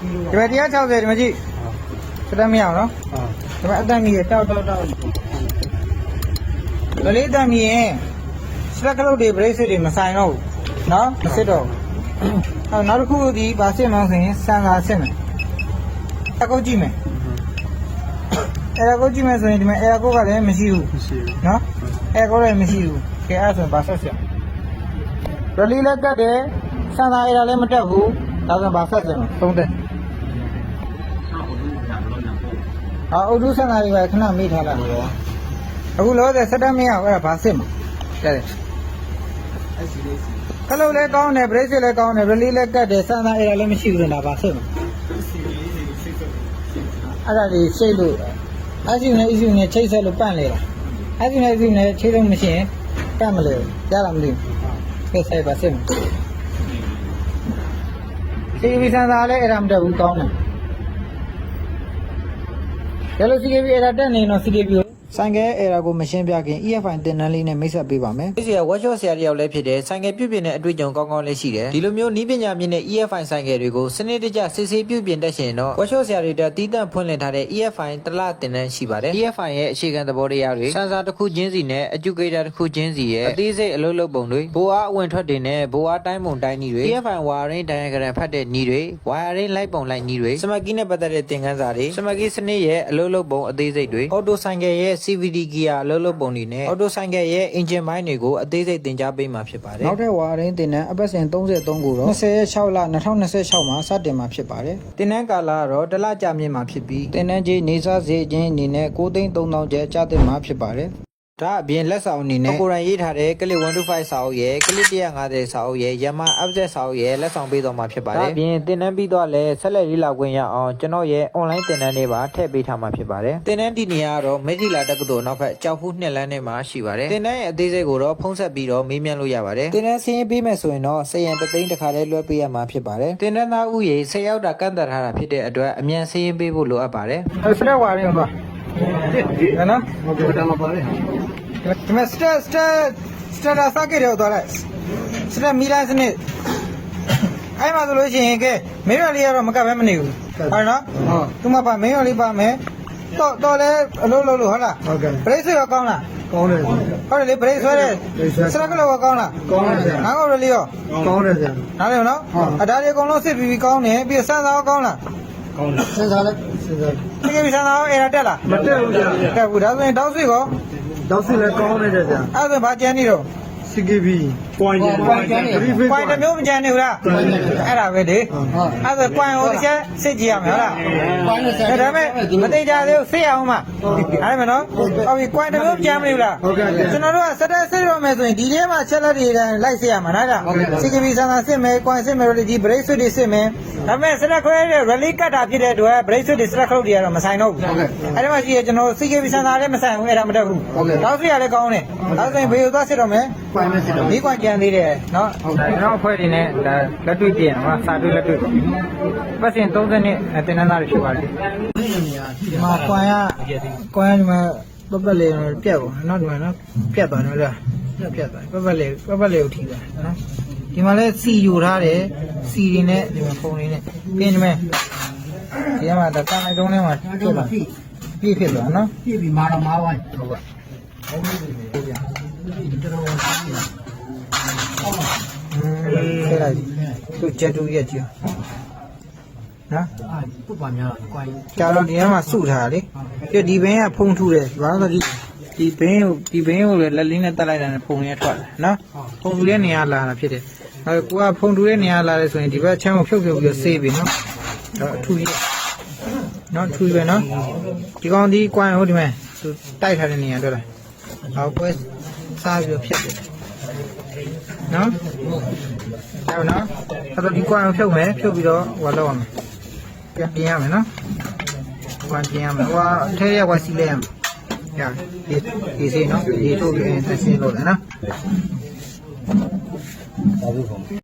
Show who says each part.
Speaker 1: ဒီမှာ160ဒီမှာကြည့်စတက်မရအောင်နော်ဒီမှာအတန်ကြီးတောက်ဗလေးတန်ကြီးရင်စတက်ကလုတ်တွေ bracelet တွေမဆိုင်တော့ဘူးနော်မစစ်တော့နောက်တစ်ခုဒီဗာစစ်မှန်းဆိုရင်စံသာစစ်မယ်အကုတ်ကြည့်မယ်အဲ့ဒါကိုကြည့်မယ်ဆိုရင်ဒီမှာအဲ့ဒါကိုကလည်းမရှိဘူးနော်အဲ့ဒါကိုလည်းမရှိဘူးကဲအဲ့ဆိုရင်ဗာဆက်စစ်ရလီလက်ကတ်တယ်စံသာအဲ့ဒါလည်းမတက်ဘူးဒါဆိုရင်ဗာဆက်စစ်မယ်သုံးတဲ့အုတ်ထုစံသာတွေကခဏမေ့ထားလိုက်တော့အခုလောဆယ်စက်တက်မရဘူးအဲ့ဒါဗာစစ်မှာတဲ့ကလုတ်လည်းကောင်းတယ် bracelet လည်းကောင်းတယ် release လည်းကတ်တယ်စမ်းသားအဲ့ဒါလည်းမရှိဘူးဆိုတာဗာစစ်မှာအဲ့ဒါလေးစိတ်လို့အစီနဲ့အစီနဲ့ချိတ်ဆက်လို့ပန့်လေတာအစီနဲ့အစီနဲ့ချိတ်လို့မရှိရင်ပန့်မလဲရတာမသိဘူးကိစ္စပါစစ်မှာစီဗီစမ်းသားလည်းအဲ့ဒါမတက်ဘူးကောင်းတယ်ဒါလို့ CKB အဲ့ဒါတက်နေတော့ CKB ကိုဆိုင်ကယ်အဲ့ဒါကိုမရှင်းပြခင် EFI တင်နန်းလေးနဲ့မိတ်ဆက်ပေးပါမယ်။ဒီဆရာ workshop ဆရာတယောက်လည်းဖြစ်တယ်။ဆိုင်ကယ်ပြုပြင်တဲ့အတွေ့အကြုံကောင်းကောင်းလည်းရှိတယ်။ဒီလိုမျိုးနည်းပညာမြင့်တဲ့ EFI ဆိုင်ကယ်တွေကိုစနစ်တကျစစ်ဆေးပြုပြင်တတ်ရှင်တော့ workshop ဆရာတွေတက်တီးတန့်ဖွင့်လှစ်ထားတဲ့ EFI တလတင်နန်းရှိပါတယ်။ EFI ရဲ့အခြေခံသဘောတရားတွေစမ်းစာတစ်ခုချင်းစီနဲ့ educator တစ်ခုချင်းစီရဲ့အသေးစိတ်အလုပ်လုပ်ပုံတွေဘိုးအားအဝင်ထွက်တွေနဲ့ဘိုးအားတိုင်းပုံတိုင်းနည်းတွေ EFI wiring diagram ဖတ်တဲ့နည်းတွေ wiring လိုက်ပုံလိုက်နည်းတွေစမကီးနဲ့ပတ်သက်တဲ့သင်ခန်းစာတွေစမကီးစနစ်ရဲ့အလုပ်လုပ်ပုံအသေးစိတ်တွေ auto ဆိုင်ကယ်ရဲ့ CVD gear အလုပ်လုပ်ပုံတွေနဲ့ auto ဆိုင်ကယ်ရဲ့ engine ပိုင်းတွေကိုအသေးစိတ်သင်ကြားပေးမှာဖြစ်ပါတယ်။နောက်ထပ် wiring သင်တန်းအပတ်စဉ်33ကိုတော့20/6 လ2026မှာစတင်မှာဖြစ်ပါတယ်။သင်တန်းကာလကတော့တစ်လကြာမြင့်မှာဖြစ်ပြီးသင်တန်းကြီးနေစားစေခြင်းအနေနဲ့9,300,000ကျပ်ကျသင့်မှာဖြစ်ပါတယ်။ဒါအပြင်လက်ဆောင်အနေနဲ့ကိုယ်တိုင်ရေးထားတဲ့ကလစ်125စာအုပ်ရဲ့ကလစ်150စာအုပ်ရဲ့ရမ upset စာအုပ်ရဲ့လက်ဆောင်ပေးသွားမှာဖြစ်ပါတယ်။ဒါအပြင်သင်တန်းပြီးတော့လည်းဆက်လက်လေ့လာခွင့်ရအောင်ကျွန်တော်ရဲ့ online သင်တန်းတွေပါထည့်ပေးထားမှာဖြစ်ပါတယ်။သင်တန်းဒီနေရာကတော့မိထီလာတက္ကသိုလ်နောက်ဘက်ကြောက်ဖူး2လမ်းထဲမှာရှိပါတယ်။သင်တန်းရဲ့အသေးစိတ်ကိုတော့ဖုန်းဆက်ပြီးတော့မေးမြန်းလို့ရပါတယ်။သင်တန်းဆင်းပေးမယ်ဆိုရင်တော့စရန်3သိန်းတစ်ခါတည်းလွှဲပေးရမှာဖြစ်ပါတယ်။သင်တန်းသားဥယေ10ရောက်တာကန့်သတ်ထားတာဖြစ်တဲ့အတွက်အမြန်ဆင်းပေးဖို့လိုအပ်ပါတယ်။အဲ့ဆက်ဝါရင်းပါ။နော်။ဟုတ်ကဲ့တမပါလေ။ဒီမှာစတက်စာကေရောတော့လိုက်စတက်မီလိုင်းစနစ်အဲ့မှာဆိုလို့ရှိရင်ကဲမင်းရလေးကတော့မကပ်ပဲမနေဘူးဟုတ်နော်ဟုတ်သူမပါမင်းရလေးပါမယ်တော့လဲအလုပ်လုပ်လို့ဟုတ်လားဟုတ်ကဲ့ဘရိတ်ဆွဲရောကောင်းလားကောင်းတယ်ဟုတ်တယ်လေဘရိတ်ဆွဲတယ်စတက်ကလောကောင်းလားကောင်းတယ်ငါကောလေးရောကောင်းတယ်ဆရာနားလည်နော်အဒါတွေအကုန်လုံးစစ်ပြီးကောင်းတယ်ပြီးစမ်းစာကောင်းလားကောင်းတယ်စမ်းစာလည်းဒီကိစ္စစမ်းစာအဲ့ဒါတက်လားမတက်ဘူးဆရာတက်ဘူးဒါဆိုရင်တောက်ဆွေကောတောက်စစ်လည်းကောင်းနေတယ်ဗျာအဲ့ဒါဘာကျန်နေတော့ CKB point မျိုးမကျန်နေဘူးလားအဲ့ဒါပဲလေအဲ့ဒါ point ကိုတစ်ချက်စစ်ကြည့်ရမယ်ဟုတ်လား point နဲ့ဆက်ဒါပေမဲ့မတိကြသေးဘူးစစ်ရအောင်မအဲ့ဒါမနော်ဟုတ်ပြီ point မျိုးကျန်မနေဘူးလားဟုတ်ကဲ့ကျွန်တော်တို့ကစက်တက်စစ်ရမယ်ဆိုရင်ဒီထဲမှာချက်လက်တွေလိုက်စစ်ရမှာနော် CKB ဆန်ဆန်စစ်မယ် point စစ်မယ်ဒီ brake switch တွေစစ်မယ်ဒါပေမဲ့စက်ခွဲတဲ့ rally ကတ်တာဖြစ်တဲ့အတွက် brake switch တွေစက်ခုတ်တွေကတော့မဆိုင်တော့ဘူးဟုတ်ကဲ့အဲ့ဒါမှရှိရကျွန်တော် CKB ဆန်ဆန်လည်းမဆိုင်ဘူးအဲ့ဒါမတက်ဘူးဟုတ်ကဲ့တောက်စစ်ရလည်းကောင်းတယ်ဒါဆိုရင်ဘေးကိုသွားစစ်တော့မယ် point နဲ့စစ်တော့ဒီကွန်ကြံသေးတယ်နော်ဟုတ်တယ်ကျွန်တော်အဖွဲ့တွေနဲ့ဒါလက်တွေ့ပြင်ဟောစာတွေ့လက်တွေ့ပတ်စင်30နှစ်တင်နန်းသားတွေဖြစ်ပါတယ်ဒီမှာကွန်ဒီမှာပတ်လေးပြတ်ကုန်နော်ဒီမှာနော်ပြတ်သွားတယ်လားပြတ်သွားပတ်လေးကိုထိသွားနော်ဒီမှာလဲစီယူထားတယ်စီတွေနဲ့ဒီမှာဖုန်းလေးနဲ့ပြင်ဒီမှာဒါကန်လိုက်တုံးထဲမှာပြတ်လာပြည့်ဖြစ်သွားနော်ပြည့်ပြီးမာတော့မာဝိုင်းဟုတ်ကဲ့ဆက်လိုက်သူချက်တူရက်ကြီးနော်ပုတ်ပါများတော့ကွာကြာတော့ဒီထဲမှာစုထားလေပြဒီဘင်းကဖုံထူတယ်ဘာလို့လဲဒီဘင်းကိုလည်းလက်လေးနဲ့တက်လိုက်တာနဲ့ဖုံရထွက်တယ်နော်ဖုံထူတဲ့နေရာလာတာဖြစ်တယ်အဲကိုကဖုံထူတဲ့နေရာလာလဲဆိုရင်ဒီဘက်ချမ်းကိုဖြုတ်ပြီးတော့ဆေးပြီနော်အထူကြီးနော်ထူပဲနော်ဒီကောင်ဒီကွာဟိုဒီမဲ့သူတိုက်ထားတဲ့နေရာတွေ့လားဟောပွဲစားပြီးဖြစ်တယ်နော်ဟုတ်နော်အဲ့တော့ဒီကွာကိုဖြုတ်မယ်ဖြုတ်ပြီးတော့ဟိုလောက်အောင်ပြန်ပြင်ရမယ်နော်ကွာပြင်ရမယ်ဟိုအထဲရကွာစီးလဲရမယ်ဒီစီနော်ဒီထုတ်ပြီးသင်လို့ရနော်